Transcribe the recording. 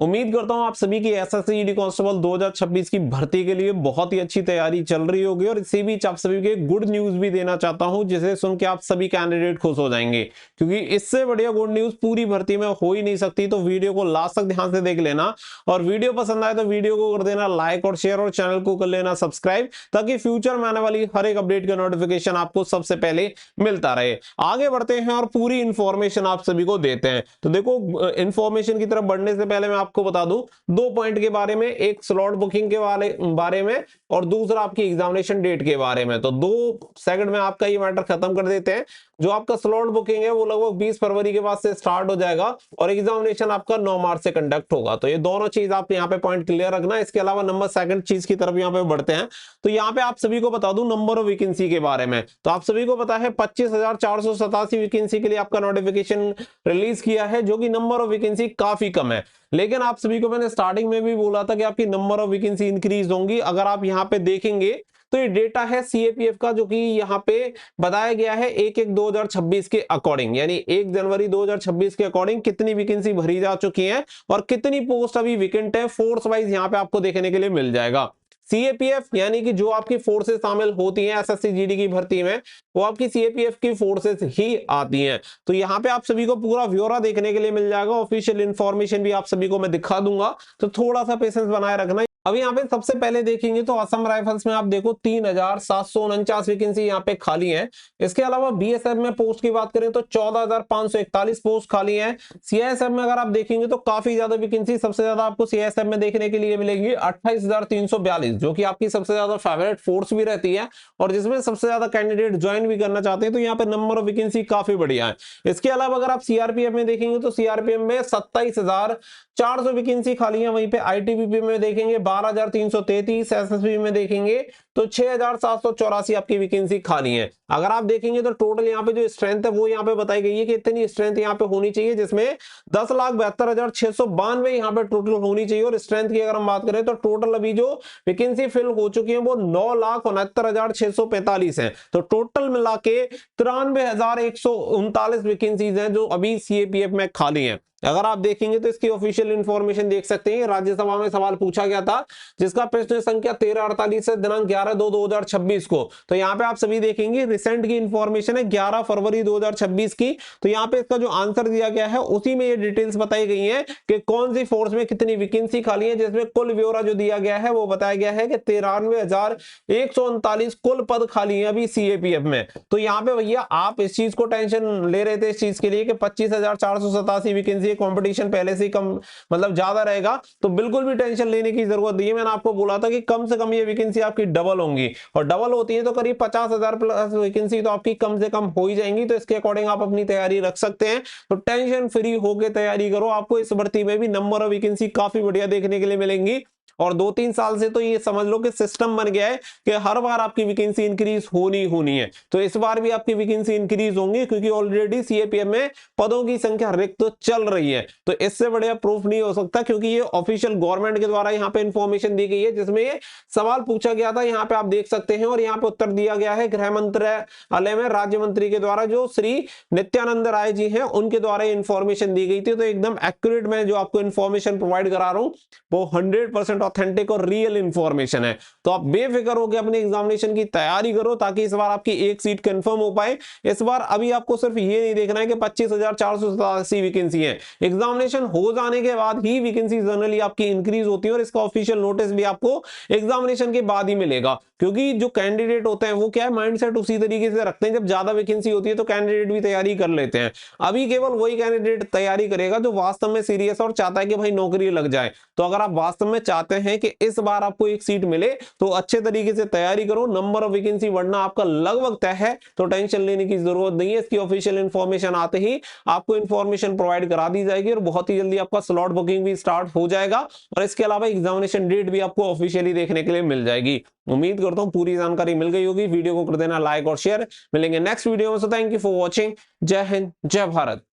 उम्मीद करता हूं आप सभी की एसएससी जीडी कांस्टेबल 2026 की भर्ती के लिए बहुत ही अच्छी तैयारी चल रही होगी और इसी बीच आप सभी के गुड न्यूज भी देना चाहता हूं जिसे सुन के आप सभी कैंडिडेट खुश हो जाएंगे, क्योंकि इससे बढ़िया गुड न्यूज पूरी भर्ती में हो ही नहीं सकती। तो वीडियो को लास्ट तक ध्यान से देख लेना और वीडियो पसंद आए तो वीडियो को कर देना लाइक और शेयर और चैनल को कर लेना सब्सक्राइब, ताकि फ्यूचर में आने वाली हर एक अपडेट का नोटिफिकेशन आपको सबसे पहले मिलता रहे। आगे बढ़ते हैं और पूरी इंफॉर्मेशन आप सभी को देते हैं। तो देखो, इंफॉर्मेशन की तरफ बढ़ने से पहले मैं आपको बता दूं दो पॉइंट के बारे में, एक स्लॉट बुकिंग के बारे में और दूसरा आपकी एग्जामिनेशन डेट के बारे में। तो 2 सेकंड में आपका ये मैटर खत्म कर देते हैं। जो आपका स्लॉट बुकिंग है वो लगभग 20 फरवरी के बाद से स्टार्ट हो जाएगा और एग्जामिनेशन आपका 9 मार्च से कंडक्ट होगा। तो ये दोनों चीज आप यहाँ पे पॉइंट क्लियर रखना। इसके अलावा नंबर सेकंड चीज की तरफ यहाँ पे बढ़ते हैं। तो यहाँ पे आप सभी को बता दूं नंबर ऑफ वैकेंसी के बारे में। तो आप सभी को पता है 25,487 वैकेंसी के लिए आपका नोटिफिकेशन रिलीज किया है, जो कि नंबर ऑफ वैकेंसी काफी कम है। लेकिन आप सभी को मैंने स्टार्टिंग में भी बोला था कि आपकी नंबर ऑफ वैकेंसी इंक्रीज होंगी। अगर आप यहाँ पे देखेंगे तो ये डेटा है सीएपीएफ का, जो कि यहाँ पे बताया गया है 1/1/2026 के अकॉर्डिंग, यानी 1 जनवरी 2026 के अकॉर्डिंग कितनी वैकेंसी भरी जा चुकी है और कितनी पोस्ट अभी वैकेंट है। फोर्स वाइज यहाँ पे आपको देखने के लिए मिल जाएगा। सीएपीएफ यानी कि जो आपकी फोर्सेस शामिल होती हैं एसएससी जीडी की भर्ती में, वो आपकी सीएपीएफ की फोर्सेस ही आती हैं। तो यहाँ पे आप सभी को पूरा ब्यौरा देखने के लिए मिल जाएगा। ऑफिशियल इंफॉर्मेशन भी आप सभी को मैं दिखा दूंगा, तो थोड़ा सा पेशेंस बनाए रखना। अब यहाँ पे सबसे पहले देखेंगे तो असम राइफल्स में आप देखो 3,749 वैकेंसी यहाँ पे खाली है। इसके अलावा बीएसएफ में पोस्ट की बात करें तो 14,541 पोस्ट खाली है। सीआईएसएफ में अगर आप देखेंगे तो काफी ज्यादा वैकेंसी, सबसे ज्यादा आपको सीआईएसएफ में देखने के लिए मिलेगी 28,342, जो कि आपकी सबसे ज्यादा फेवरेट फोर्स भी रहती है और जिसमें सबसे ज्यादा कैंडिडेट ज्वाइन भी करना चाहते हैं। तो यहाँ पे नंबर ऑफ वैकेंसी काफी बढ़िया है। इसके अलावा अगर आप सीआरपीएफ में देखेंगे तो सीआरपीएफ में 27,400 वैकेंसी खाली है। वहीं पे आईटीबीपी में देखेंगे 12,333, एसएसबी में देखेंगे तो 6,784 आपकी वैकेंसी खाली है। अगर आप देखेंगे तो टोटल यहाँ पे जो स्ट्रेंथ है वो यहाँ पे बताई गई है कि इतनी स्ट्रेंथ यहाँ पे होनी चाहिए, जिसमें 10,72,692 यहाँ पे टोटल होनी चाहिए। और स्ट्रेंथ की अगर हम बात करें तो टोटल अभी जो वैकेंसी फिल हो चुकी है वो 9,69,645 है। तो टोटल मिला के 93,139 वैकेंसीज हैं जो अभी सीएपीएफ में खाली है। अगर आप देखेंगे तो इसकी ऑफिशियल इंफॉर्मेशन देख सकते हैं। राज्यसभा में सवाल पूछा गया था जिसका प्रश्न संख्या 1348 से दिनांक 11/2/2026 को। तो यहाँ पे आप सभी देखेंगे रिसेंट की इंफॉर्मेशन है 11 फरवरी 2026 की। तो यहाँ पे इसका जो आंसर दिया गया है उसी में ये डिटेल्स बताई गई है कि कौन सी फोर्स में कितनी वैकेंसी खाली है, जिसमें कुल ब्यौरा जो दिया गया है वो बताया गया है कि 93,139 कुल पद खाली है अभी सीएपीएफ में। तो यहाँ पे भैया आप इस चीज को टेंशन ले रहे थे इस चीज के लिए कि 25,487 वैकेंसी, कंपटीशन पहले से कम मतलब ज्यादा रहेगा, तो बिल्कुल भी टेंशन लेने की जरूरत नहीं है। मैंने आपको बोला था कि कम से कम ये वैकेंसी आपकी डबल होंगी और डबल होती है तो करीब 50,000 प्लस वैकेंसी तो आपकी कम से कम हो ही जाएंगी। तो इसके अकॉर्डिंग आप अपनी तैयारी रख सकते हैं। तो टेंशन फ्री होकर तैयारी करो। आपको इस भर्ती में भी नंबर ऑफ वैकेंसी काफी बढ़िया देखने के लिए मिलेंगी और 2-3 साल से तो ये समझ लो कि सिस्टम बन गया है कि हर बार आपकी वैकेंसी इंक्रीज होनी है। तो इस बार भी आपकी वैकेंसी इंक्रीज होंगी, क्योंकि ऑलरेडी सीएपीएफ में पदों की संख्या रिक्त तो चल रही है। तो इससे बढ़िया प्रूफ नहीं हो सकता, क्योंकि ये ऑफिशियल गवर्नमेंट के द्वारा यहाँ पे इंफॉर्मेशन दी गई है जिसमें ये सवाल पूछा गया था। यहाँ पे आप देख सकते हैं और यहाँ पे उत्तर दिया गया है गृह मंत्रालय में राज्य मंत्री के द्वारा, जो श्री नित्यानंद राय जी हैं, उनके द्वारा इंफॉर्मेशन दी गई थी। तो एकदम एक्यूरेट मैं जो आपको इंफॉर्मेशन प्रोवाइड करा रहा हूं वो 100% ऑथेंटिक और रियल इंफॉर्मेशन है। तो आप बेफिक्र होकर अपने एग्जामिनेशन की तैयारी करो ताकि इस बार आपकी एक सीट कंफर्म हो पाए। इस बार अभी आपको सिर्फ ये नहीं देखना है कि 25,487 वैकेंसी है, एग्जामिनेशन हो जाने के बाद ही वैकेंसी जनरली आपकी इंक्रीज होती है और इसका ऑफिशियल नोटिस भी आपको एग्जामिनेशन के बाद ही मिलेगा। क्योंकि जो कैंडिडेट होते हैं वो क्या है, माइंडसेट उसी तरीके से रखते हैं, जब ज्यादा वैकेंसी होती है तो कैंडिडेट भी तैयारी कर लेते हैं। अभी केवल वही कैंडिडेट तैयारी करेगा जो वास्तव में सीरियस और चाहता है कि भाई नौकरी लग जाए। तो अगर आप वास्तव में चाहते हैं कि इस बार आपको एक सीट मिले तो अच्छे तरीके से तैयारी करो। नंबर ऑफ वैकेंसी बढ़ना आपका लगभग तय है, तो टेंशन लेने की जरूरत नहीं है। इसकी ऑफिशियल इंफॉर्मेशन आते ही आपको इंफॉर्मेशन प्रोवाइड करा दी जाएगी और बहुत ही जल्दी आपका स्लॉट बुकिंग भी स्टार्ट हो जाएगा और इसके अलावा एग्जामिनेशन डेट भी आपको ऑफिशियली देखने के लिए मिल जाएगी। उम्मीद करता हूं पूरी जानकारी मिल गई होगी। वीडियो को कर देना लाइक और शेयर। मिलेंगे नेक्स्ट वीडियो में। So thank you for watching. जय हिंद, जय भारत।